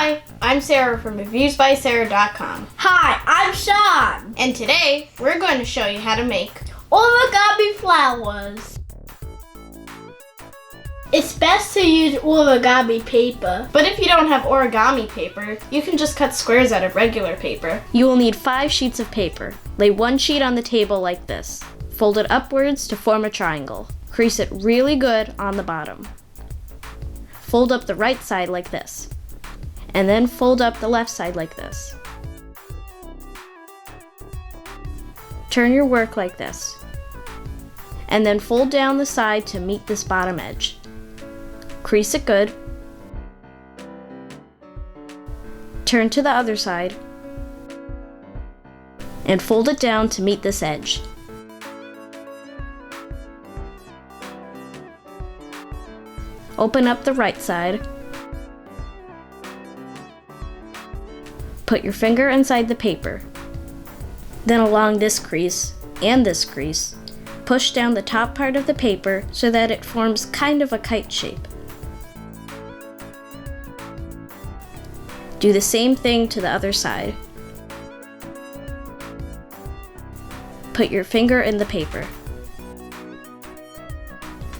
Hi, I'm Sarah from reviewsbysarah.com. Hi, I'm Sean. And today, we're going to show you how to make origami flowers. It's best to use origami paper. But if you don't have origami paper, you can just cut squares out of regular paper. You will need 5 sheets of paper. Lay one sheet on the table like this. Fold it upwards to form a triangle. Crease it really good on the bottom. Fold up the right side like this. And then fold up the left side like this. Turn your work like this. And then fold down the side to meet this bottom edge. Crease it good. Turn to the other side. And fold it down to meet this edge. Open up the right side. Put your finger inside the paper. Then along this crease and this crease, push down the top part of the paper so that it forms kind of a kite shape. Do the same thing to the other side. Put your finger in the paper.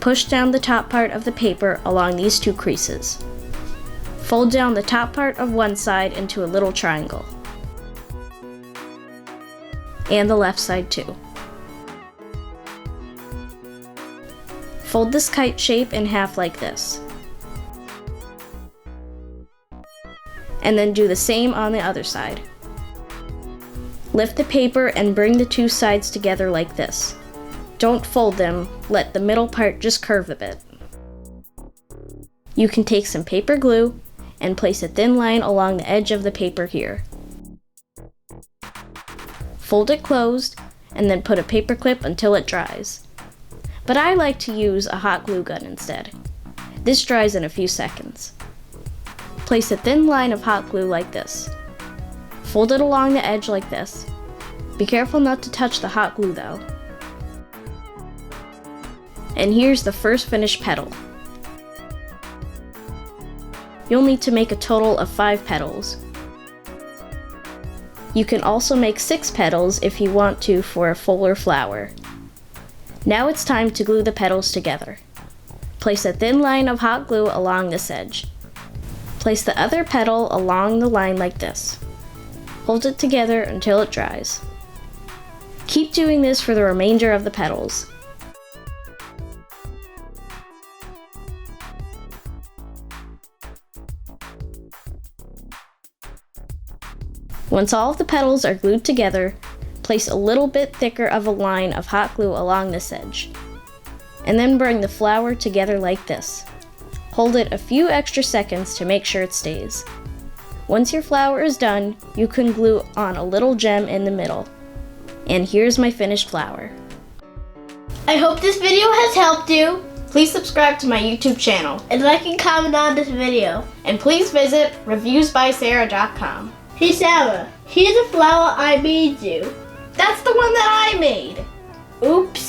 Push down the top part of the paper along these 2 creases. Fold down the top part of one side into a little triangle. And the left side too. Fold this kite shape in half like this. And then do the same on the other side. Lift the paper and bring the 2 sides together like this. Don't fold them, let the middle part just curve a bit. You can take some paper glue and place a thin line along the edge of the paper here. Fold it closed and then put a paper clip until it dries. But I like to use a hot glue gun instead. This dries in a few seconds. Place a thin line of hot glue like this. Fold it along the edge like this. Be careful not to touch the hot glue though. And here's the first finished petal. You'll need to make a total of 5 petals. You can also make 6 petals if you want to for a fuller flower. Now it's time to glue the petals together. Place a thin line of hot glue along this edge. Place the other petal along the line like this. Hold it together until it dries. Keep doing this for the remainder of the petals. Once all of the petals are glued together, place a little bit thicker of a line of hot glue along this edge. And then bring the flower together like this. Hold it a few extra seconds to make sure it stays. Once your flower is done, you can glue on a little gem in the middle. And here's my finished flower. I hope this video has helped you. Please subscribe to my YouTube channel. And like and comment on this video. And please visit reviewsbysarah.com. Hey Sarah, here's a flower I made you. That's the one that I made. Oops.